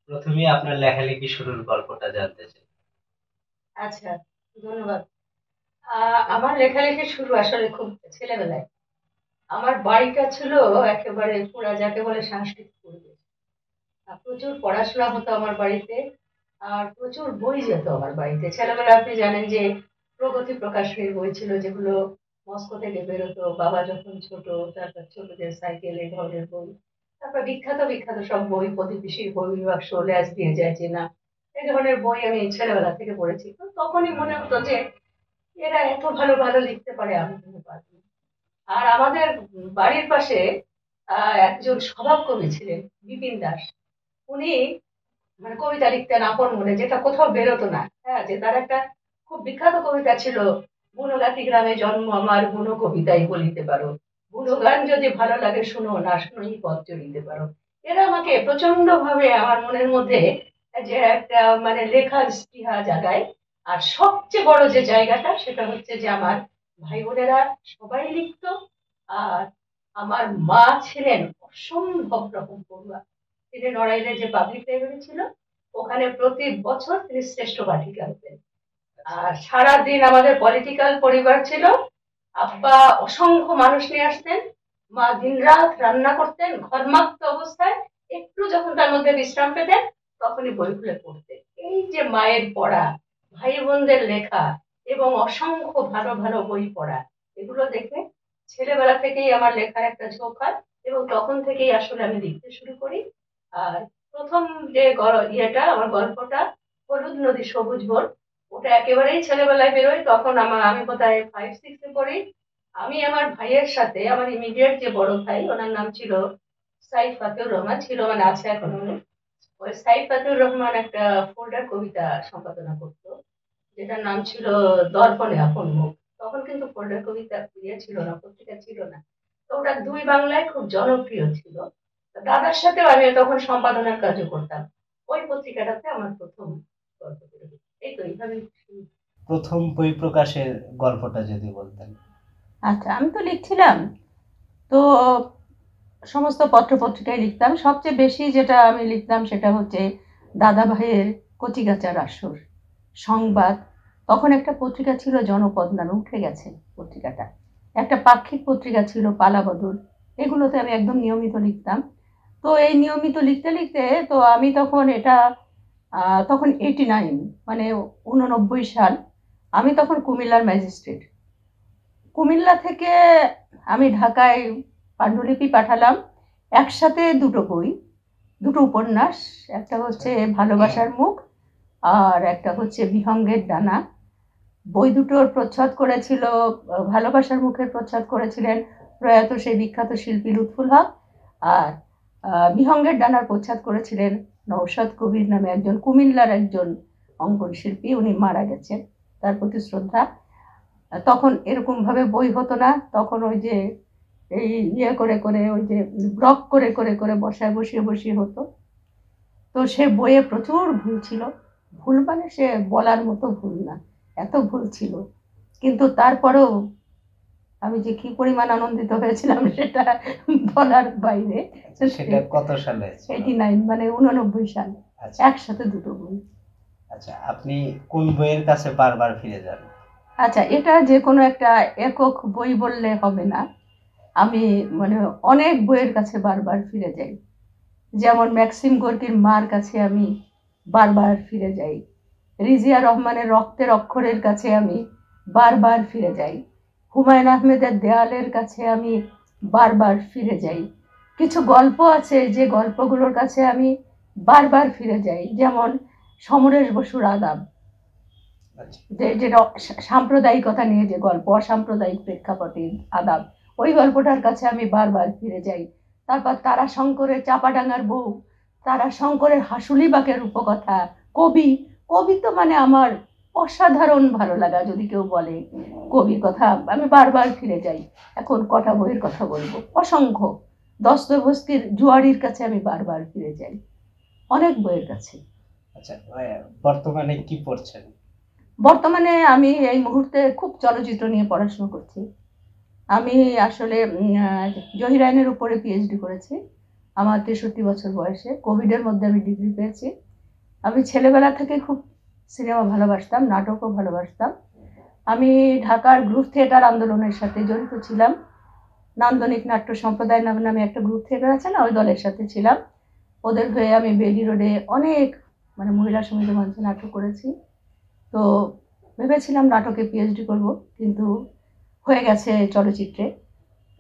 প্রথমেই আপনার লেখালেখি শুরুর গল্পটা জানতে চাই। আচ্ছা, ধন্যবাদ। আমার লেখালেখি শুরু আসলে খুব ছেলেবেলায়। আমার বাড়িটা ছিল একেবারে পুরা যাকে বলে সাংস্কৃতিক পরিবেশ। প্রচুর পড়াশোনা হতো আমার বাড়িতে, আর প্রচুর বই যেত আমার বাড়িতে। ছেলেবেলায় আপনি জানেন যে প্রগতি প্রকাশের বই ছিল, যেগুলো মস্কো থেকে বেরোতো বাবা যখন ছোট। তারপর ছোটদের সাইকেল, এই ধরনের বই। তারপর বিখ্যাত বিখ্যাত সব বই, প্রতিবেশীর বই বাক্স, ল্যাজ দিয়ে যায় যে না, এই ধরনের বই আমি ছেলেবেলা থেকে পড়েছি। তো তখনই মনে হতো যে এরা এত ভালো ভালো লিখতে পারে, আমি কিন্তু পারবো না। আর আমাদের বাড়ির পাশে একজন স্বভাব কবি ছিলেন, বিপিন দাস। উনি মানে কবিতা লিখতেন আপন মনে, যেটা কোথাও বেরোতো না। হ্যাঁ, যে তার একটা খুব বিখ্যাত কবিতা ছিল, গুণগাতি গ্রামে জন্ম আমার, গুণ কবিতাই বলিতে পারো, গুণগান যদি ভালো লাগে শুনো, না শুনোই পথ চলিতে পারো। এরা আমাকে প্রচন্ড ভাবে আমার মনের মধ্যে যে একটা মানে লেখার স্পৃহা জাগায়। আর সবচেয়ে বড় যে জায়গাটা, সেটা হচ্ছে যে আমার ভাই বোনেরা সবাই লিখতো। আর আমার মা ছিলেন অসম্ভব রকম পড়ুয়া। তিনি নড়াইলে যে পাবলিক লাইব্রেরি ছিল, ওখানে প্রতি বছর তিনি শ্রেষ্ঠ পাঠিকা হতেন। আচ্ছা। আর সারাদিন আমাদের পলিটিক্যাল পরিবার ছিল। আব্বা অসংখ্য মানুষ নিয়ে আসতেন, মা দিনরাত রান্না করতেন ঘর্মাক্ত অবস্থায়। একটু যখন তার মধ্যে বিশ্রাম পেতেন, তখনই বই খুলে পড়তেন। এই যে মায়ের পড়া, ভাই বোনদের লেখা, এবং অসংখ্য ভালো ভালো বই পড়া, এগুলো দেখে ছেলেবেলা থেকেই আমার লেখার একটা ঝোঁক হয়। এবং তখন থেকেই আসলে আমি লিখতে শুরু করি। আর প্রথম যে ইয়েটা, আমার গল্পটা, হলুদ নদী সবুজ বন, ওটা একেবারেই ছেলেবেলায় বেরোয়। তখন আমি বোধহয় 5-6 পড়ি। আমি আমার ভাইয়ের সাথে, আমার ইমিডিয়েট যে বড় ভাই, ওনার নাম ছিল সাইফ ফাতেউর রহমান, ছিল মানে আছে এখন উনি। ওই সাইফ ফাতেউর রহমান একটা ফোল্ডার কবিতা সম্পাদনা করতো, যেটার নাম ছিল দর্পণে আপন মুখ। তখন কিন্তু ফোল্ডার কবিতা ইয়ে ছিল না, পত্রিকা ছিল না। তো ওটা দুই বাংলায় খুব জনপ্রিয় ছিল। দাদার সাথেও আমি তখন সম্পাদনার কাজও করতাম। ওই পত্রিকাটাতে আমার প্রথম গল্প বেরোয়। এই তো এইভাবে শুরু। প্রথম বই প্রকাশের গল্পটা যদি বলতেন। আচ্ছা, আমি তো লিখছিলাম। তো সমস্ত পত্র-পত্রিকায় লিখতাম। সবচেয়ে বেশি যেটা আমি লিখতাম সেটা হচ্ছে দাদা ভাইয়ের কচিকাঁচার আসর, সংবাদ। তখন একটা পত্রিকা ছিল জনপদ নামে, উঠে গেছে পত্রিকাটা। একটা পাক্ষিক পত্রিকা ছিল পালাবদল। এগুলোতে আমি একদম নিয়মিত লিখতাম। তো এই নিয়মিত লিখতে লিখতে তো আমি তখন এটা তখন 89 মানে 89 সাল। আমি তখন কুমিল্লার ম্যাজিস্ট্রেট। কুমিল্লা থেকে আমি ঢাকায় পাণ্ডুলিপি পাঠালাম। একসাথে দুটো বই, দুটো উপন্যাস। একটা আচ্ছা। হচ্ছে ভালোবাসার মুখ, আর একটা হচ্ছে বিহঙ্গের ডানা। বই দুটোর প্রচ্ছদ করেছিল, ভালোবাসার মুখের প্রচ্ছদ করেছিলেন প্রয়াত সেই বিখ্যাত শিল্পী লুৎফুল হক। আর বিহঙ্গের ডানার প্রচ্ছদ করেছিলেন নওশাদ কবির নামে একজন কুমিল্লার একজন অঙ্কন শিল্পী, উনি মারা গেছেন, তার প্রতি শ্রদ্ধা। তখন এরকম ভাবে বই হতো না। তখন ওই যে এই ইয়ে করে করে, ওই যে ব্লক করে করে করে বসায় বসিয়ে বসিয়ে হতো। তো সে বইয়ে প্রচুর ভুল ছিল। ভুল মানে সে বলার মতো ভুল না, এত ভুল ছিল। কিন্তু তারপরেও আমি যে কি পরিমাণ আনন্দিত হয়েছিলাম সেটা বলার বাইরে। আচ্ছা, সেটা কত সালে ছিল? 89 মানে 89 সাল। আচ্ছা। একসাথে দুটো বই। আচ্ছা, আপনি কোন বইয়ের কাছে বারবার ফিরে যান? আচ্ছা, এটা যে কোনো একটা একক বই বললে হবে না। আমি মানে অনেক বইয়ের কাছে বারবার ফিরে যাই। যেমন ম্যাক্সিম গোর্কির মার কাছে আমি বারবার ফিরে যাই। রিজিয়া রহমানের রক্তের অক্ষরের কাছে আমি বারবার ফিরে যাই। হুমায়ুন আহমেদের দেয়ালের কাছে আমি বারবার ফিরে যাই। কিছু গল্প আছে যে গল্পগুলোর কাছে আমি বারবার ফিরে যাই, যেমন সমরেশ বসুর আদাব। আচ্ছা। যেটা সাম্প্রদায়িকতা নিয়ে যে গল্প, অসাম্প্রদায়িক প্রেক্ষাপটে আদাব, ওই গল্পটার কাছে আমি বারবার ফিরে যাই। তারপর তারাশঙ্করের চাপাডাঙ্গার বউ, তারাশঙ্করের হাসুলিবাগের রূপকথা, কবি। কবি তো মানে আমার অসাধারণ ভালো লাগা, যদি কেউ বলে কবির কথা, আমি বারবার ফিরে যাই। এখন কটা বইয়ের কথা বলবো, অসংখ্য। দস্তয়েভস্কির জুয়ারির কাছে আমি বারবার ফিরে যাই, অনেক বইয়ের কাছে। আচ্ছা, বর্তমানে কি পড়ছেন? বর্তমানে আমি এই মুহূর্তে খুব চলচ্চিত্র নিয়ে পড়াশোনা করছি। আমি আসলে জহির রায়নের উপরে পিএইচডি করেছি। আমার 63 বছর বয়সে কোভিডের মধ্যে আমি ডিগ্রি পেয়েছি। আমি ছেলেবেলা থেকে খুব সিনেমা ভালোবাসতাম, নাটকও ভালোবাসতাম। আমি ঢাকার গ্রুপ থিয়েটার আন্দোলনের সাথে জড়িত ছিলাম। নান্দনিক নাট্য সম্প্রদায় নামে নামে একটা গ্রুপ থিয়েটার আছে না, ওই দলের সাথে ছিলাম। ওদের হয়ে আমি বেলি রোডে অনেক মহিলা সমিতি মঞ্চে নাটক করেছি। তো ভেবেছিলাম নাটকে পিএইচডি করব, কিন্তু হয়ে গেছে চলচ্চিত্রে।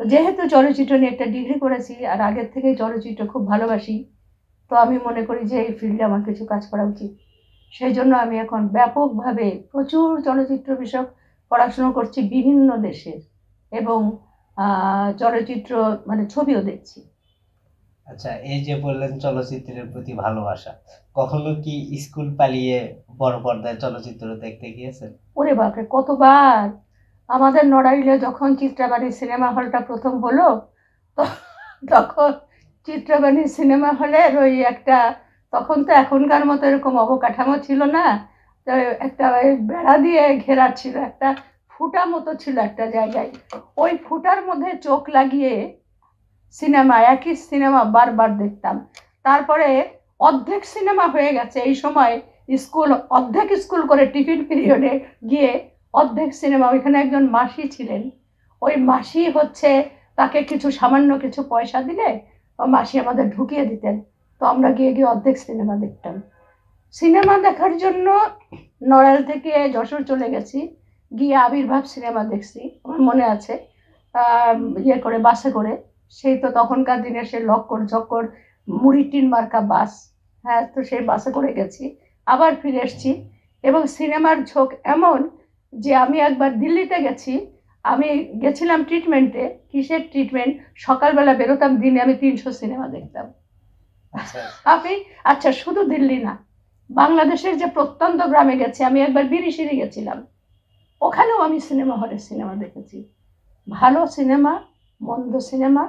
তো যেহেতু চলচ্চিত্র নিয়ে একটা ডিগ্রি করেছি আর আগের থেকেই চলচ্চিত্র খুব ভালোবাসি, তো আমি মনে করি যে এই ফিল্ডে আমার কিছু কাজ করা উচিত। সেই জন্য আমি এখন ব্যাপকভাবে প্রচুর চলচ্চিত্র বিষয়ক পড়াশুনো করছি বিভিন্ন দেশের, এবং চলচ্চিত্র ছবিও দেখছি। আচ্ছা, এই যে বললেন চলচ্চিত্রের প্রতি ভালোবাসা, কখনো কি স্কুল পালিয়ে বড় পর্দায় চলচ্চিত্র দেখতে গিয়েছেন? ওরে বাপরে, কতবার! আমাদের নড়াইলে যখন চিত্রাবাড়ি সিনেমা হলটা প্রথম হলো, তখন চিত্রাবাড়ি সিনেমা হলের ওই একটা, তখন তো এখনকার মতো এরকম অবকাঠামো ছিল না, তো একটা ওই বেড়া দিয়ে ঘেরা ছিল, একটা ফুটা মতো ছিল একটা জায়গায়। ওই ফুটার মধ্যে চোখ লাগিয়ে সিনেমা, একই সিনেমা বারবার দেখতাম। তারপরে অর্ধেক সিনেমা হয়ে গেছে এই সময়, অর্ধেক স্কুল করে টিফিন পিরিয়ডে গিয়ে অর্ধেক সিনেমা। ওইখানে একজন মাসি ছিলেন, ওই মাসি তাকে সামান্য কিছু পয়সা দিলে মাসি আমাদের ঢুকিয়ে দিতেন। তো আমরা গিয়ে গিয়ে অর্ধেক সিনেমা দেখতাম। সিনেমা দেখার জন্য নড়াইল থেকে যশোর চলে গেছি, গিয়ে আবির্ভাব সিনেমা দেখছি, আমার মনে আছে, করে বাসে করে। সেই তো তখনকার দিনে সে লক্কর ঝক্কর মুড়ি টিন মার্কা বাস, হ্যাঁ, তো সেই বাসে করে গেছি, আবার ফিরে এসছি। এবং সিনেমার ঝোঁক এমন যে আমি একবার দিল্লিতে গেছি, আমি গেছিলাম ট্রিটমেন্টে। কিসের ট্রিটমেন্ট? সকালবেলা বেরোতাম, দিনে আমি 300 সিনেমা দেখতাম। আমি শুধু দিল্লি না, বাংলাদেশের যে প্রত্যন্ত গ্রামে গেছি, আমি একবার বিরিশিরি গেছিলাম, ওখানেও আমি সিনেমা হলে সিনেমা দেখেছি। ভালো সিনেমা, মন্দ সিনেমা,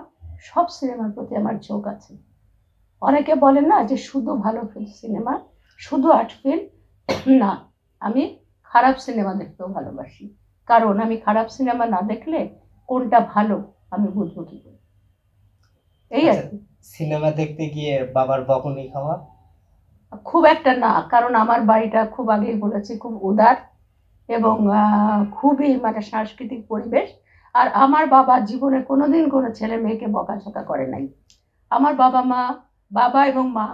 সব সিনেমার প্রতি আমার ঝোঁক আছে। অনেকে বলে না যে শুধু ভালো সিনেমা, শুধু আর্ট ফিল্ম, না, আমি খারাপ সিনেমা দেখতেও ভালোবাসি, কারণ আমি খারাপ সিনেমা না দেখলে কোনটা ভালো আমি বুঝবো কি করে। এই আর কি। সিনেমা দেখতে গিয়ে বাবার বকুনি খাওয়া? খুব একটা না, কারণ আমার বাড়িটা খুব আগেই বলেছি খুব উদার, এবং খুবই সাংস্কৃতিক পরিবেশ। আর আমার বাবা জীবনে কোনোদিন কোনো ছেলে মেয়েকে বকাঝকা করে নাই। আমার বাবা এবং মা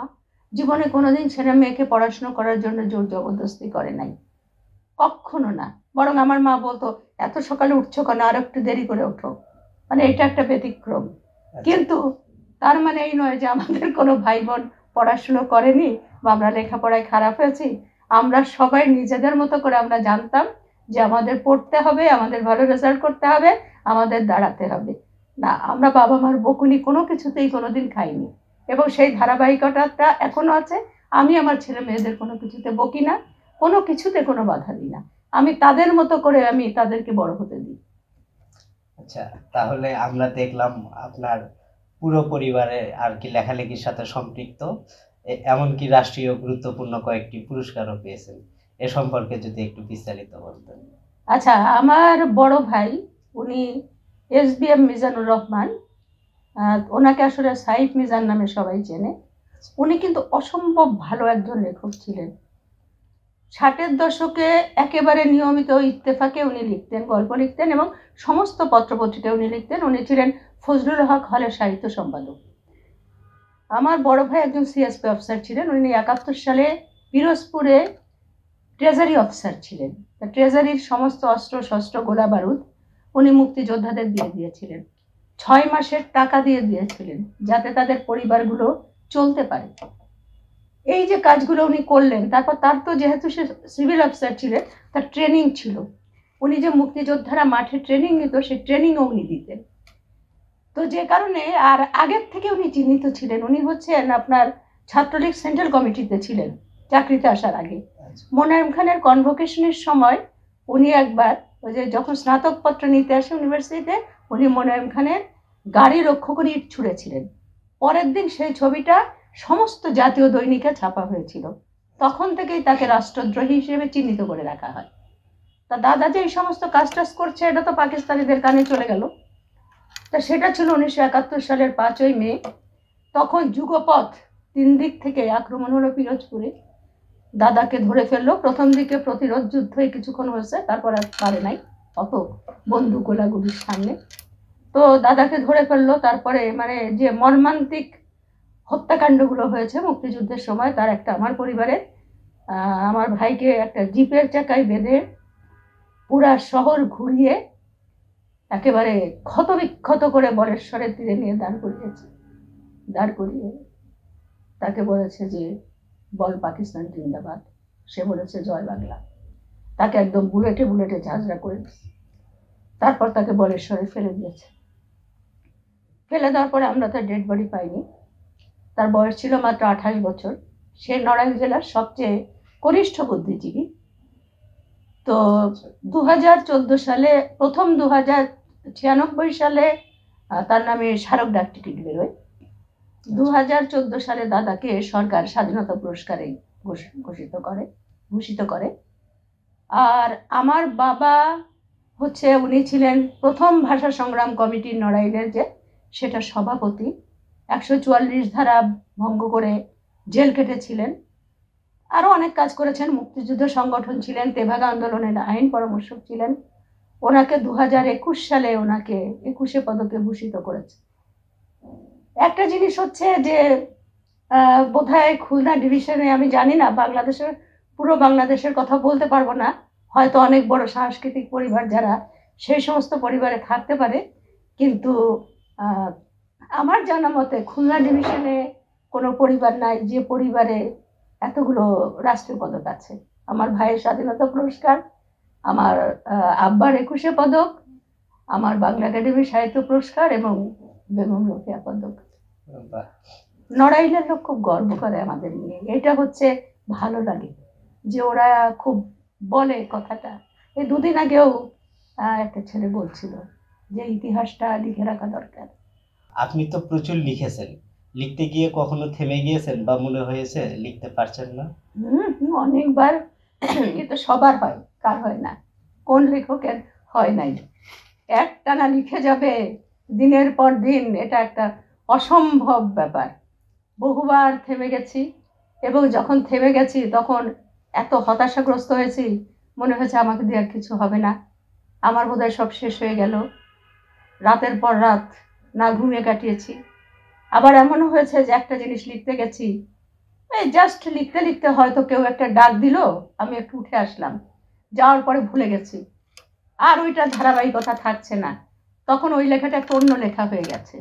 জীবনে কোনোদিন ছেলে মেয়েকে পড়াশোনা করার জন্য জোর জবরদস্তি করে নাই, কখনো না। বরং আমার মা বলতো, এত সকালে উঠছো কেন, আর একটু দেরি করে ওঠো। এটা একটা ব্যতিক্রম। কিন্তু তার এই নয় যে আমাদের কোনো ভাই বোন পড়াশুনো করেনি বা আমরা লেখাপড়ায় খারাপ হয়েছি। আমরা সবাই নিজেদের মতো করে আমরা জানতাম যে আমাদের পড়তে হবে, আমাদের ভালো রেজাল্ট করতে হবে, আমাদের দাঁড়াতে হবে। না, আমরা বাবা মার বকুনি কোনো কিছুতেই কোনোদিন খাইনি, এবং সেই ধারাবাহিকতাটা এখনো আছে। আমি আমার ছেলে মেয়েদের কোনো কিছুতে বকি না, কোনো কিছুতে কোনো বাধা দিই না, আমি তাদের মতো করে আমি তাদেরকে বড় হতে দিই। আচ্ছা, তাহলে আমরা দেখলাম আপনার পুরো পরিবারে আর কি লেখালেখির সাথে সম্পৃক্ত, এমনকি রাষ্ট্রীয় গুরুত্বপূর্ণ কয়েকটি পুরস্কারও পেয়েছেন। এ সম্পর্কে যদি একটু বিস্তারিত বলতেন। আচ্ছা, আমার বড় ভাই, উনি SBM মিজানুর রহমান, ওনাকে আসলে সাইফ মিজান নামে সবাই চেনে। উনি কিন্তু অসম্ভব ভালো একজন লেখক ছিলেন। 60-এর দশকে একেবারে নিয়মিত ইত্তেফাকে উনি লিখতেন, গল্প লিখতেন, এবং সমস্ত পত্রপত্রিকায় উনি লিখতেন। উনি ছিলেন ফজলুল হক হলের সাহিত্য সম্পাদক। আমার বড় ভাই একজন CSP অফিসার ছিলেন। উনি 71 সালে পিরোজপুরে ট্রেজারি অফিসার ছিলেন। ট্রেজারির সমস্ত অস্ত্র শস্ত্র গোলা বারুদ উনি মুক্তিযোদ্ধাদের দিয়ে দিয়েছিলেন। 6 মাসের টাকা দিয়ে দিয়েছিলেন যাতে তাদের পরিবারগুলো চলতে পারে। এই যে কাজগুলো উনি করলেন, তারপর তার তো যেহেতু সে সিভিল অফিসার ছিলেন, তার ট্রেনিং ছিল। উনি যে মুক্তিযোদ্ধারা মাঠে ট্রেনিং নিত, সেই ট্রেনিংও উনি দিতেন। তো যে কারণে আর আগের থেকে উনি চিহ্নিত ছিলেন। উনি আপনার ছাত্রলীগ সেন্ট্রাল কমিটিতে ছিলেন চাকরিতে আসার আগে। মোনায়েম খানের কনভোকেশনের সময় উনি একবার ওই যে যখন স্নাতকপত্র নিতে আসে ইউনিভার্সিটিতে, উনি মোনায়েম খানের গাড়ি লক্ষ্য করে ইট ছুঁড়েছিলেন। পরের দিন সেই ছবিটা সমস্ত জাতীয় দৈনিকে ছাপা হয়েছিল। তখন থেকেই তাকে রাষ্ট্রদ্রোহী হিসেবে চিহ্নিত করে রাখা হয়। তা দাদা যে এই সমস্ত কাজ টাজ করছে, এটা তো পাকিস্তানিদের কানে চলে গেল। তা সেটা ছিল 1971 সালের 5ই মে। তখন যুগপথ 3 দিক থেকে আক্রমণ হলো পিরোজপুরে। দাদাকে ধরে ফেললো। প্রথম দিকে প্রতিরোধ যুদ্ধে কিছুক্ষণ হয়েছে, তারপর আর পারে নাই অত বন্দুক গোলাগুলির সামনে। তো দাদাকে ধরে ফেললো। তারপরে মানে যে মর্মান্তিক হত্যাকাণ্ডগুলো হয়েছে মুক্তিযুদ্ধের সময়, তার একটা আমার পরিবারের আমার ভাইকে একটা জিপের চাকায় বেঁধে পুরা শহর ঘুরিয়ে একেবারে ক্ষতবিক্ষত করে বরেশ্বরের তীরে নিয়ে দাঁড় করিয়ে তাকে বলেছে যে বল পাকিস্তান জিন্দাবাদ, সে বলেছে জয় বাংলা। তাকে একদম বুলেটে বুলেটে ঝাঁঝরা করে দিয়েছে। তারপর তাকে বরেশ্বরে ফেলে দিয়েছে। ফেলে দেওয়ার পরে আমরা তার ডেড বডি পাইনি। তার বয়স ছিল মাত্র 28 বছর। সে নড়াইল জেলার সবচেয়ে কনিষ্ঠ বুদ্ধিজীবী। তো 2014 সালে প্রথম 2096 সালে তার নামে স্মারক ডাক টিকিট বেরোয়। 2014 সালে দাদাকে সরকার স্বাধীনতা পুরস্কারে ভূষিত করে। আর আমার বাবা হচ্ছে, উনি ছিলেন প্রথম ভাষা সংগ্রাম কমিটির নড়াইলের যে সেটা সভাপতি। 144 ধারা ভঙ্গ করে জেল কেটেছিলেন। আরও অনেক কাজ করেছেন। মুক্তিযুদ্ধ সংগঠন ছিলেন, তেভাগা আন্দোলনের আইন পরামর্শক ছিলেন। ওনাকে 2021 সালে ওনাকে 21শে পদকে ভূষিত করেছে। একটা জিনিস হচ্ছে যে বোধহয় খুলনা ডিভিশনে, আমি জানি না, পুরো বাংলাদেশের কথা বলতে পারবো না, হয়তো অনেক বড় সাংস্কৃতিক পরিবার যারা সেই সমস্ত পরিবারে থাকতে পারে, কিন্তু আমার জানা মতে খুলনা ডিভিশনে কোনো পরিবার নাই যে পরিবারে এতগুলো রাষ্ট্রীয় পদক আছে। আমার ভাইয়ের স্বাধীনতা পুরস্কার, আমার আব্বার 21শে পদক, আমার বাংলা একাডেমি সাহিত্য পুরস্কার এবং বেগম রোকেয়া পদক। নড়াইলের লোক খুব গর্ব করে আমাদের নিয়ে। এটা হচ্ছে ভালো লাগে যে ওরা খুব বলে কথাটা। এই 2 দিন আগেও একটা ছেলে বলছিল যে ইতিহাসটা লিখে রাখা দরকার। আপনি তো প্রচুর লিখেছেন, লিখতে গিয়ে কখনো থেমে গিয়েছেন বা মনে হয়েছে লিখতে পারছেন না? অনেকবার, কিন্তু সবার হয়, কার হয় না? কোন লেখকের হয় নাই? একটানা লিখে যাবে দিনের পর দিন, এটা একটা অসম্ভব ব্যাপার। বহুবার থেমে গেছি, এবং যখন থেমে গেছি তখন এত হতাশাগ্রস্ত হয়েছি, মনে হয়েছে আমাকে দিয়ে আর কিছু হবে না, আমার বোধহয় সব শেষ হয়ে গেল। রাতের পর রাত না ঘুমিয়ে কাটিয়েছি। আবার এমনও হয়েছে যে একটা জিনিস লিখতে গেছি, এই জাস্ট লিখতে লিখতে হয়তো কেউ একটা ডাক দিল, আমি একটু উঠে আসলাম, যাওয়ার পরে ভুলে গেছি, আর ওইটা ধারাবাহিকতা থাকছে না, তখন ওই লেখাটা একটা অন্য লেখা হয়ে গেছে।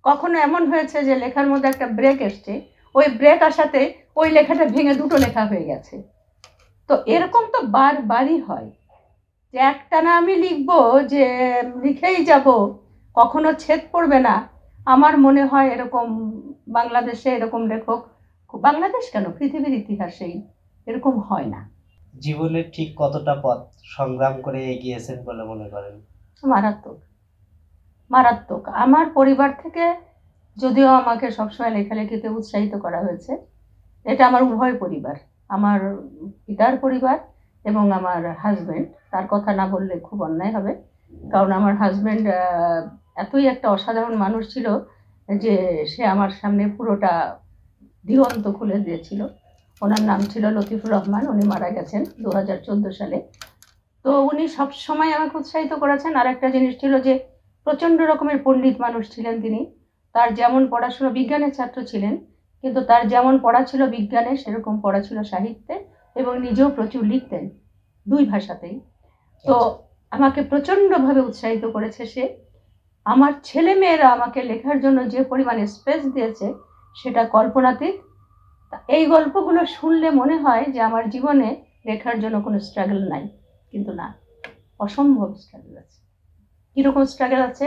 কখনো এমন হয়েছে যে লেখার মধ্যে একটা ব্রেক এসছে, ওই ব্রেক আসাতে ওই লেখাটা ভেঙে 2টো লেখা হয়ে গেছে। তো এরকম তো বারবারই হয় যে একটানা আমি লিখবো, যে লিখেই যাব, কখনো ছেদ পড়বে না। আমার মনে হয় এরকম বাংলাদেশে এরকম লেখক, বাংলাদেশ কেন পৃথিবীর ইতিহাসেই এরকম হয় না। জীবনের ঠিক কতটা পথ সংগ্রাম করে এগিয়েছেন বলে মনে করেন? মারাত্মক, মারাত্মক। আমার পরিবার থেকে যদিও আমাকে সবসময় লেখালেখিতে উৎসাহিত করা হয়েছে, এটা আমার উভয় পরিবার, আমার পিতার পরিবার এবং আমার হাজব্যান্ড। তার কথা না বললে খুব অন্যায় হবে, কারণ আমার হাজব্যান্ড এতই একটা অসাধারণ মানুষ ছিল যে সে আমার সামনে পুরোটা দিগন্ত খুলে দিয়েছিল। ওনার নাম ছিল লতিফুর রহমান। উনি মারা গেছেন 2014 সালে। তো উনি সব সময় আমাকে উৎসাহিত করেছেন। আর একটা জিনিস ছিল যে প্রচণ্ড রকমের পণ্ডিত মানুষ ছিলেন তিনি। তার যেমন পড়াশোনা, বিজ্ঞানের ছাত্র ছিলেন, কিন্তু তার যেমন পড়া ছিল বিজ্ঞানে, সেরকম পড়া ছিল সাহিত্যে, এবং নিজেও প্রচুর লিখতেন 2 ভাষাতেই। তো আমাকে প্রচণ্ডভাবে উৎসাহিত করেছে সে। আমার ছেলে মেয়েরা আমাকে লেখার জন্য যে পরিমাণে স্পেস দিয়েছে সেটা কল্পনাতীত। এই গল্পগুলো শুনলে মনে হয় যে আমার জীবনে লেখার জন্য কোনো স্ট্রাগল নাই, কিন্তু না, অসম্ভব স্ট্রাগল আছে। কীরকম স্ট্রাগল আছে?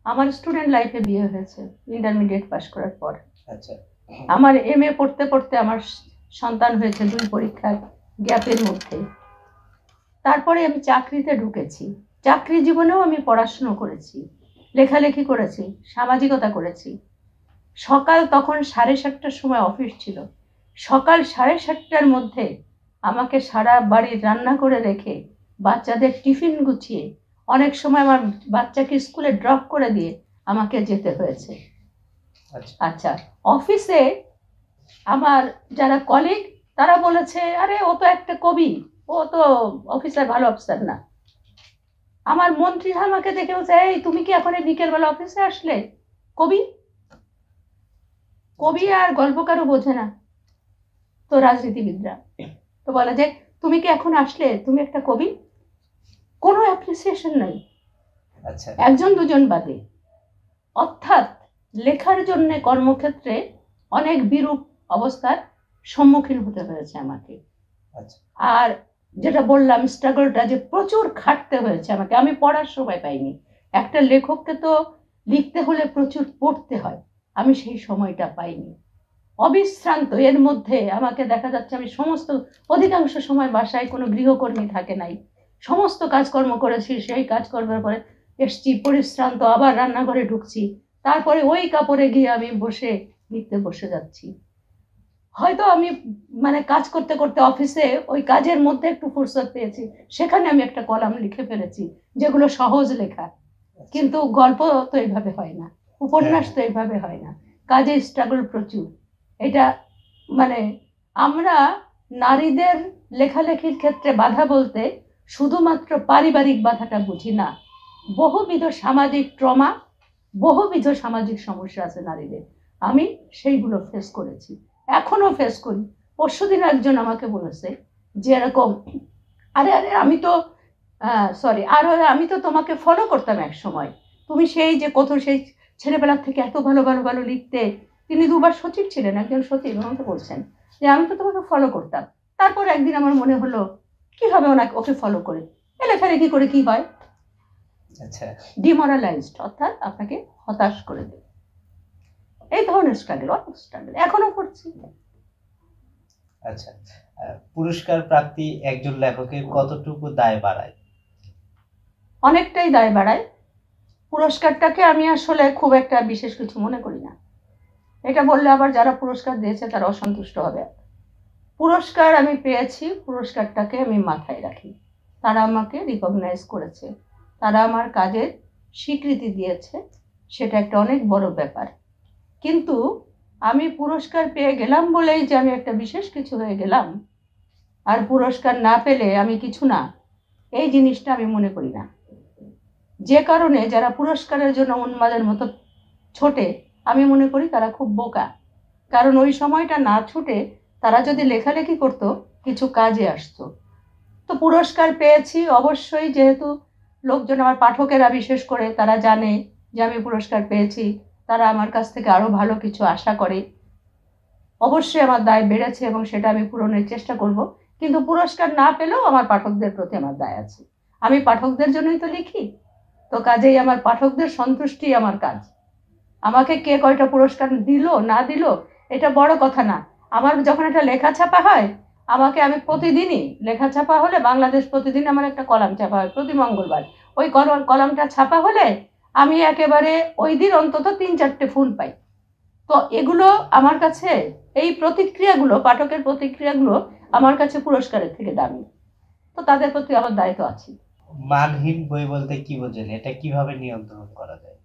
আমার স্টুডেন্ট লাইফে বিয়ে হয়েছে ইন্টারমিডিয়েট পাস করার পর। আচ্ছা। আমার MA পড়তে পড়তে আমার সন্তান হয়েছে 2 পরীক্ষার গ্যাপের মধ্যে। তারপরে আমি চাকরিতে ঢুকেছি। চাকরি জীবনেও আমি পড়াশুনো করেছি, লেখালেখি করেছি, সামাজিকতা করেছি। সকাল তখন 7:30টার সময় অফিস ছিল। সকাল 7:30টার মধ্যে আমাকে সারা বাড়ি রান্না করে রেখে, বাচ্চাদের টিফিন গুছিয়ে, অনেক সময় আমার বাচ্চাকে স্কুলে ড্রপ করে দিয়ে আমাকে যেতে হয়েছে। আচ্ছা আচ্ছা, অফিসে আমার যারা কলিগ তারা বলেছে, আরে ও তো একটা কবি, ও তো অফিসার, ভালো অফিসার না। আমার মন্ত্রী আমাকে দেখে বলছে, এই তুমি কি এখন এই বিকেলবেলা অফিসে আসলে? কবি, কবি আর গল্পকারও বোঝে না তো রাজনীতিবিদরা। তো বলে যে তুমি কি এখন আসলে, তুমি একটা কবি? কোনো অ্যাপ্রিসিয়েশন নাই, আচ্ছা একজন দুজন বাদে। অর্থাৎ লেখার জন্য কর্মক্ষেত্রে অনেক বিরূপ অবস্থার সম্মুখীন হতে হয়েছে আমাকে। আচ্ছা আর যেটা বললাম স্ট্রাগলটা, যে প্রচুর খাটতে হয়েছে আমাকে, আমি পড়ার সময় পাইনি। একটা লেখককে তো লিখতে হলে প্রচুর পড়তে হয়, আমি সেই সময়টা পাইনি। অবিশ্রান্ত এর মধ্যে আমাকে দেখা যাচ্ছে আমি সমস্ত অধিকাংশ সময় বাসায় কোনো গৃহকর্মী থাকে নাই, সমস্ত কাজকর্ম করেছি, সেই কাজকর্মের পরে এসছি পরিশ্রান্ত, আবার রান্নাঘরে ঢুকছি, তারপরে ওই কাপড়ে গিয়ে আমি বসে লিখতে বসে যাচ্ছি। হয়তো আমি মানে কাজ করতে করতে অফিসে ওই কাজের মধ্যে একটু ফুরসত পেয়েছি, সেখানে আমি একটা কলাম লিখে ফেলেছি, যেগুলো সহজ লেখা। কিন্তু গল্প তো এইভাবে হয় না, উপন্যাস তো এইভাবে হয় না, কাজে স্ট্রাগল প্রচুর। এটা মানে আমরা নারীদের লেখালেখির ক্ষেত্রে বাধা বলতে শুধুমাত্র পারিবারিক বাধাটা বুঝি না, বহুবিধ সামাজিক ট্রমা, বহুবিধ সামাজিক সমস্যা আছে নারীদের, আমি সেইগুলো ফেস করেছি, এখনো ফেস করি। পরশুদিন একজন আমাকে বলেছে যে এরকম, আরে আরে আমি তো সরি, আর আমি তো তোমাকে ফলো করতাম এক সময়, তুমি সেই যে কত সেই ছেলেবেলার থেকে এত ভালো ভালো ভালো লিখতে। তিনি দুবার সচিব ছিলেন, একজন সচিব, আমাকে বলছেন যে আমি তো তোমাকে ফলো করতাম। তারপর একদিন আমার মনে হলো কি হবে ওকে ফলো করে, লেখালেখি করে কি হয়, আচ্ছা ডিমোরালাইজড, অর্থাৎ আপনাকে হতাশ করে দেবে। এই ধরনের স্ট্রাগল, অনেক স্ট্রাগল এখনো করছি। আচ্ছা পুরস্কার প্রাপ্তি একজন লেখকের কতটুকু দায় বাড়ায়? অনেকটাই দায় বাড়ায়। পুরস্কারটাকে আমি আসলে খুব একটা বিশেষ কিছু মনে করি না, এটা বললে আবার যারা পুরস্কার দিয়েছে তারা অসন্তুষ্ট হবে। পুরস্কার আমি পেয়েছি, পুরস্কারটাকে আমি মাথায় রাখি, তারা আমাকে রিকগনাইজ করেছে, তারা আমার কাজের স্বীকৃতি দিয়েছে, সেটা একটা অনেক বড় ব্যাপার। কিন্তু আমি পুরস্কার পেয়ে গেলাম বলেই যে আমি একটা বিশেষ কিছু হয়ে গেলাম, আর পুরস্কার না পেলে আমি কিছু না, এই জিনিসটা আমি মনে করি না। যে কারণে যারা পুরস্কারের জন্য উন্মাদের মতো ছোটে, আমি মনে করি তারা খুব বোকা। কারণ ওই সময়টা না ছুটে তারা যদি লেখালেখি করতো, কিছু কাজে আসতো। তো পুরস্কার পেয়েছি অবশ্যই, যেহেতু লোকজন, আমার পাঠকেরা বিশেষ করে, তারা জানে যে আমি পুরস্কার পেয়েছি, তারা আমার কাছ থেকে আরো ভালো কিছু আশা করে। অবশ্যই আমার দায় বেড়েছে এবং সেটা আমি পূরণের চেষ্টা করব। কিন্তু পুরস্কার না পেলেও আমার পাঠকদের প্রতি আমার দায় আছে, আমি পাঠকদের জন্যই তো লিখি। তো কাজেই আমার পাঠকদের সন্তুষ্টি আমার কাজ। আমাকে কে কয়টা পুরস্কার দিল না দিল এটা বড় কথা না। আমার যখন একটা লেখা ছাপা হয়, আমি প্রতিদিনই লেখা ছাপা হলে, বাংলাদেশ প্রতিদিন আমার একটা কলাম ছাপা হয় প্রতি মঙ্গলবার, ওই কলামটা ছাপা হলে আমি একেবারে ওই দিন অন্তত 3-4টে ফুল পাই। তো এগুলো আমার কাছে, এই প্রতিক্রিয়াগুলো, পাঠকের প্রতিক্রিয়াগুলো আমার কাছে পুরস্কারের থেকে দামি। তো তাদের প্রতি আমার দায়িত্ব আছে। মানহীন বই বলতে কি বোঝেন? এটা কিভাবে নিয়ন্ত্রণ করা যায়?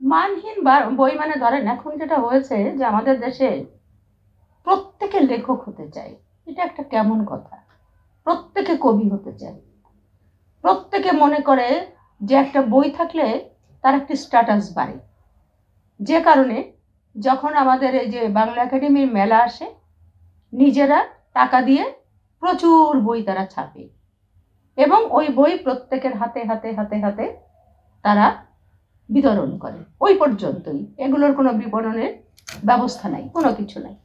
মানহীন বই মানে ধরেন এখন যেটা হয়েছে যে আমাদের দেশে প্রত্যেকে লেখক হতে চায়, এটা একটা কেমন কথা। প্রত্যেকে কবি হতে চায়, প্রত্যেকে মনে করে যে একটা বই থাকলে তার একটি স্ট্যাটাস বাড়ে। যে কারণে যখন আমাদের এই যে বাংলা একাডেমির মেলা আসে, নিজেরা টাকা দিয়ে প্রচুর বই তারা ছাপে এবং ওই বই প্রত্যেকের হাতে হাতে হাতে হাতে তারা বিতরণ করে, ওই পর্যন্তই। এগুলোর কোনো বিপণনের ব্যবস্থা নাই, কোনো কিছু নাই।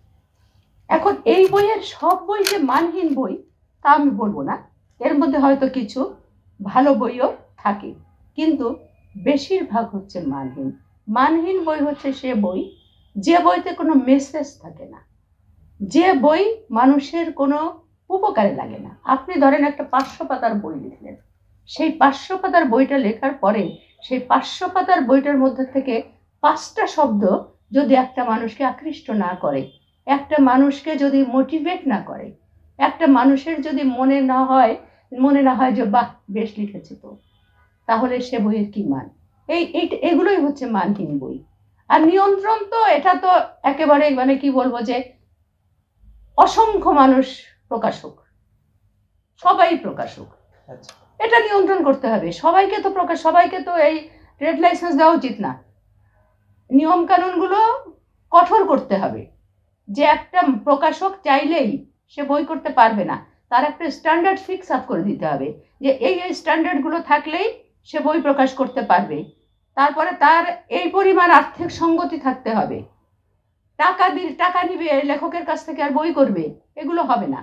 এখন এই বইয়ের সব বই যে মানহীন বই তা আমি বলবো না, এর মধ্যে হয়তো কিছু ভালো বইও থাকে, কিন্তু বেশিরভাগ হচ্ছে মানহীন। মানহীন বই হচ্ছে সে বই যে বইতে কোনো মেসেজ থাকে না, যে বই মানুষের কোনো উপকারে লাগে না। আপনি ধরেন একটা 500 পাতার বই লিখলেন, সেই 500 পাতার বইটা লেখার পরে সেই 500 পাতার বইটার মধ্যে থেকে 5টা শব্দ যদি একটা মানুষকে আকৃষ্ট না করে, একটা মানুষকে যদি মোটিভেট না করে, একটা মানুষের যদি মনে না হয় যে বাহ বেশ লিখেছে তো, তাহলে সে বইয়ের কি মান? এগুলোই হচ্ছে মানহীন বই। আর নিয়ন্ত্রণ তো এটা তো একেবারে মানে কি বলবো যে অসংখ্য মানুষ প্রকাশক, সবাই প্রকাশক, আচ্ছা এটা নিয়ন্ত্রণ করতে হবে। সবাইকে তো এই ট্রেড লাইসেন্স দেওয়া উচিত না। নিয়ম কানুনগুলো কঠোর করতে হবে, যে একটা প্রকাশক চাইলেই সে বই করতে পারবে না, তার একটা স্ট্যান্ডার্ড ফিক্স আপ করে দিতে হবে যে এই স্ট্যান্ডার্ডগুলো থাকলেই সে বই প্রকাশ করতে পারবে। তারপরে তার এই পরিমাণ আর্থিক সঙ্গতি থাকতে হবে। টাকা নিবে লেখকের কাছ থেকে আর বই করবে, এগুলো হবে না।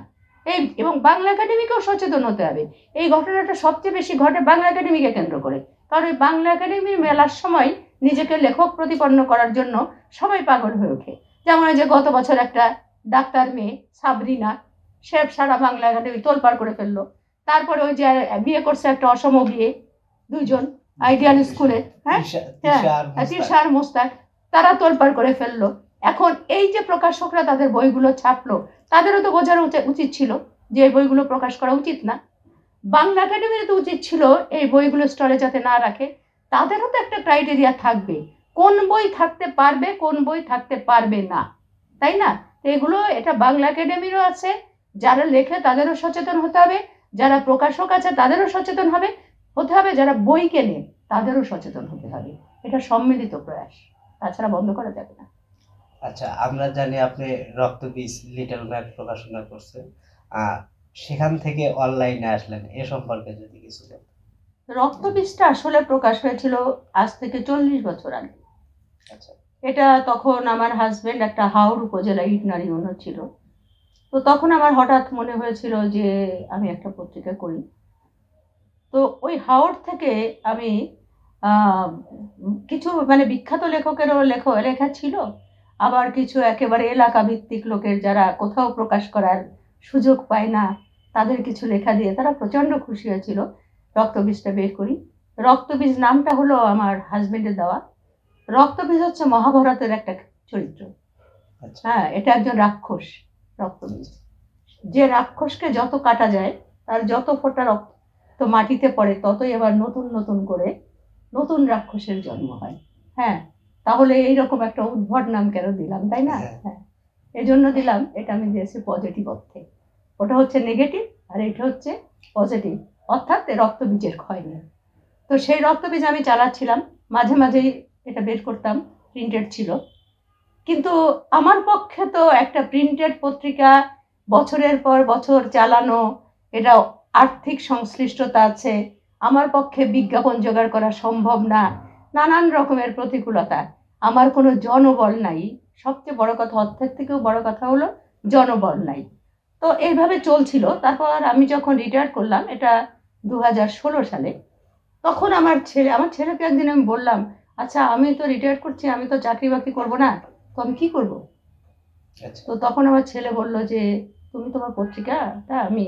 এবং বাংলা একাডেমিকেও সচেতন হতে হবে। এই ঘটনাটা সবচেয়ে বেশি ঘটে বাংলা একাডেমিকে কেন্দ্র করে, কারণ ওই বাংলা একাডেমি মেলার সময় নিজেকে লেখক প্রতিপন্ন করার জন্য সবাই পাগল হয়ে ওঠে। যেমন যে গত বছর একটা ডাক্তার মেয়ে সাবরিনা, সে সারা বাংলা একাডেমি তোলপাড় করে ফেললো। তারপরে ওই যে বিয়ে করছে একটা অসম বিয়ে, দুইজন আইডিয়াল স্কুলে, হ্যাঁ তিশা আর মোস্তাক, তারা তোলপাড় করে ফেললো। এখন এই যে প্রকাশকরা তাদের বইগুলো ছাপলো, তাদেরও তো বোঝার উচিত ছিল যে এই বইগুলো প্রকাশ করা উচিত না। বাংলা একাডেমির তো উচিত ছিল এই বইগুলো স্টলে যাতে না রাখে। তাদেরও তো একটা ক্রাইটেরিয়া থাকবে, কোন বই থাকতে পারবে কোন বই থাকতে পারবে না, তাই না? এগুলো এটা বাংলা একাডেমিরও আছে, যারা লেখে তাদেরও সচেতন হতে হবে, যারা প্রকাশক আছে তাদেরও সচেতন হতে হবে, যারা বই কেনে তাদেরও সচেতন হতে হবে। এটা সম্মিলিত প্রয়াস, তাছাড়া বন্ধ করা যাবে না। আচ্ছা, আমরা জানি আপনি রক্তবীজ লিটল ম্যাপ প্রকাশনা করছেন, সেখান থেকে অনলাইনে আসলেন, এ সম্পর্কে যদি কিছু বলেন। রক্তবীজটা আসলে প্রকাশ হয়েছিল আজ থেকে 40 বছর আগে। আচ্ছা এটা তখন আমার হাজবেন্ড একটা হাওড় উপজেলা ইটনারি ওনার ছিল। তো তখন আমার হঠাৎ মনে হয়েছিল যে আমি একটা পত্রিকা করি। তো ওই হাওড় থেকে আমি কিছু মানে বিখ্যাত লেখকেরও লেখা ছিল, আবার কিছু একেবারে এলাকা ভিত্তিক লোকের যারা কোথাও প্রকাশ করার সুযোগ পায় না, তাদের কিছু লেখা দিয়ে তারা প্রচণ্ড খুশি হয়েছিল। রক্তবীজটা বের করি। রক্তবীজ নামটা হলো আমার হাজবেন্ডের দেওয়া। রক্তবীজ হচ্ছে মহাভারতের একটা চরিত্র। হ্যাঁ, এটা একজন রাক্ষস রক্তবীজ। যে রাক্ষসকে যত কাটা যায়, তার যত ফোঁটা রক্ত মাটিতে পড়ে, ততই আবার নতুন নতুন করে নতুন রাক্ষসের জন্ম হয়। হ্যাঁ, তাহলে এইরকম একটা উদ্ভট নাম কেন দিলাম, তাই না? হ্যাঁ, এই জন্য দিলাম। এটা আমি দিয়েছি পজিটিভ অর্থে। ওটা হচ্ছে নেগেটিভ আর এটা হচ্ছে পজিটিভ, অর্থাৎ রক্তবীজের ক্ষয় নেই। তো সেই রক্তবীজ আমি চালাচ্ছিলাম, মাঝে মাঝেই এটা বের করতাম, প্রিন্টেড ছিল। কিন্তু আমার পক্ষে তো একটা প্রিন্টেড পত্রিকা বছরের পর বছর চালানো, এটা আর্থিক সংশ্লিষ্টতা আছে, আমার পক্ষে বিজ্ঞাপন জোগাড় করা সম্ভব না, নানান রকমের প্রতিকূলতা, আমার কোনো জনবল নাই। সবচেয়ে বড় কথা, অর্থের থেকেও বড় কথা হলো জনবল নাই। তো এইভাবে চলছিল। তারপর আমি যখন রিটায়ার করলাম, এটা 2016 সালে, তখন আমার ছেলেকে একদিন আমি বললাম, আচ্ছা আমি তো রিটায়ার করছি, আমি তো চাকরি বাকরি করবো না, তো আমি কি করবো? তো তখন আমার ছেলে বলল যে তুমি তোমার পত্রিকাটা আমি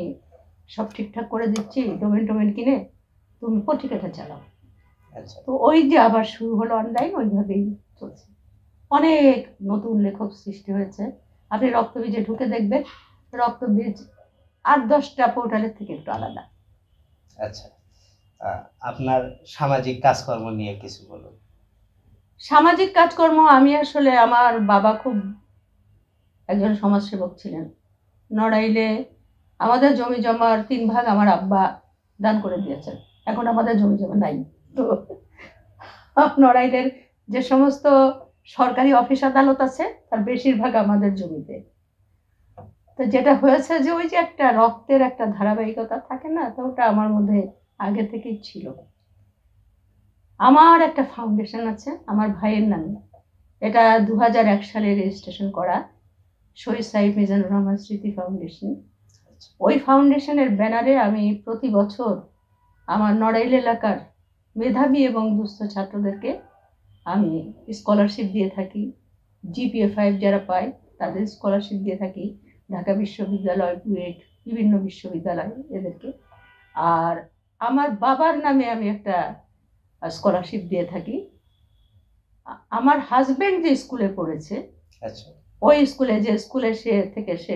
সব ঠিকঠাক করে দিচ্ছি, ডোমেন কিনে তুমি পত্রিকাটা চালাও। তো ওই যে আবার শুরু হলো অনলাইন, ওইভাবেই চলছে। অনেক নতুন লেখক সৃষ্টি হয়েছে। আপনি রক্তবীজে ঢুকে দেখবেন, রক্তবীজ 8-10টা পোর্টালের থেকে একটু আলাদা। আচ্ছা, আপনার সামাজিক কাজকর্ম নিয়ে কিছু বলুন। সামাজিক কাজকর্ম, আমি আসলে আমার বাবা খুব একজন সমাজসেবক ছিলেন। নড়াইলে আমাদের জমি জমার 3 ভাগ আমার আব্বা দান করে দিয়েছেন। এখন আমাদের জমি জমা নাই। তো নড়াইলের যে সমস্ত সরকারি অফিস আদালত আছে তার বেশিরভাগ আমাদের জমিতে। তো যেটা হয়েছে যে ওই যে একটা রক্তের একটা ধারাবাহিকতা থাকে না, তো ওটা আমার মধ্যে আগে থেকেই ছিল। আমার একটা ফাউন্ডেশন আছে আমার ভাইয়ের নামে, এটা 2001 সালে রেজিস্ট্রেশন করা, শহীদ সাহিব মিজানুর রহমান স্মৃতি ফাউন্ডেশন। ওই ফাউন্ডেশনের ব্যানারে আমি প্রতি বছর আমার নড়াইল এলাকার মেধাবী এবং দুস্থ ছাত্রদেরকে আমি স্কলারশিপ দিয়ে থাকি। GPA 5 যারা পায় তাদের স্কলারশিপ দিয়ে থাকি, ঢাকা বিশ্ববিদ্যালয়, বুয়েট, বিভিন্ন বিশ্ববিদ্যালয় এদেরকে। আর আমার বাবার নামে আমি একটা স্কলারশিপ দিয়ে থাকি। আমার হাজবেন্ড যে স্কুলে পড়েছে, ওই স্কুলে সে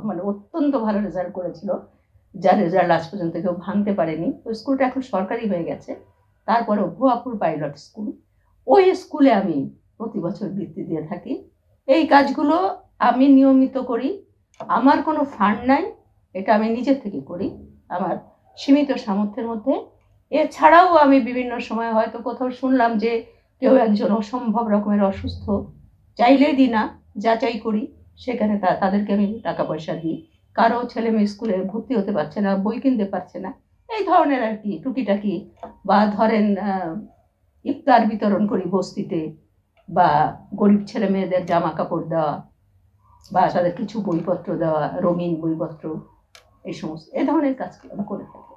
মানে অত্যন্ত ভালো রেজাল্ট করেছিল, যার রেজাল্ট আজ পর্যন্ত কেউ ভাঙতে পারেনি। ওই স্কুলটা এখন সরকারি হয়ে গেছে। তারপরে ভুয়াপুর পাইলট স্কুল, ওই স্কুলে আমি প্রতি বছর বৃত্তি দিয়ে থাকি। এই কাজগুলো আমি নিয়মিত করি। আমার কোনো ফান্ড নাই, এটা আমি নিজের থেকে করি আমার সীমিত সামর্থ্যের মধ্যে। এছাড়াও আমি বিভিন্ন সময় হয়তো কোথাও শুনলাম যে কেউ একজন অসম্ভব রকমের অসুস্থ, চাইলেই দিই না, যাচাই করি, সেখানে তাদেরকে আমি টাকা পয়সা দিই। কারো ছেলে মেয়ে স্কুলে ভর্তি হতে পারছে না, বই কিনতে পারছে না, এই ধরনের আর কি টুকিটাকি। বা ধরেন ইফতার বিতরণ করি বস্তিতে, বা গরিব ছেলে মেয়েদের জামা কাপড় দেওয়া, বা তাদের কিছু বইপত্র দেওয়া, রঙিন বইপত্র, এই সমস্ত এ ধরনের কাজ আমি করে থাকি।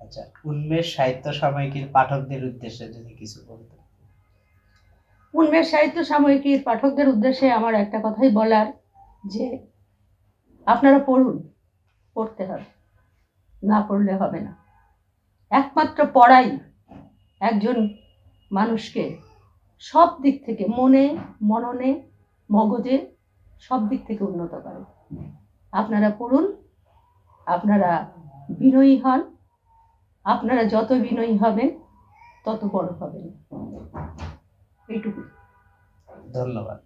আচ্ছা, উন্মেষ সাহিত্য সাময়িকীর পাঠকদের উদ্দেশ্যে যদি কিছু বলতেন। উন্মেষ সাহিত্য সাময়িকীর পাঠকদের উদ্দেশ্যে আমার একটা কথাই বলার, যে আপনারা পড়ুন, পড়তে হবে, না পড়লে হবে না। একমাত্র পড়াই একজন মানুষকে সব দিক থেকে, মনে, মননে, মগজে সব দিক থেকে উন্নত করে। আপনারা পড়ুন, আপনারা বিনয়ী হন, আপনারা যত বিনয়ী হবেন তত বড় হবেন। এইটুকু। ধন্যবাদ।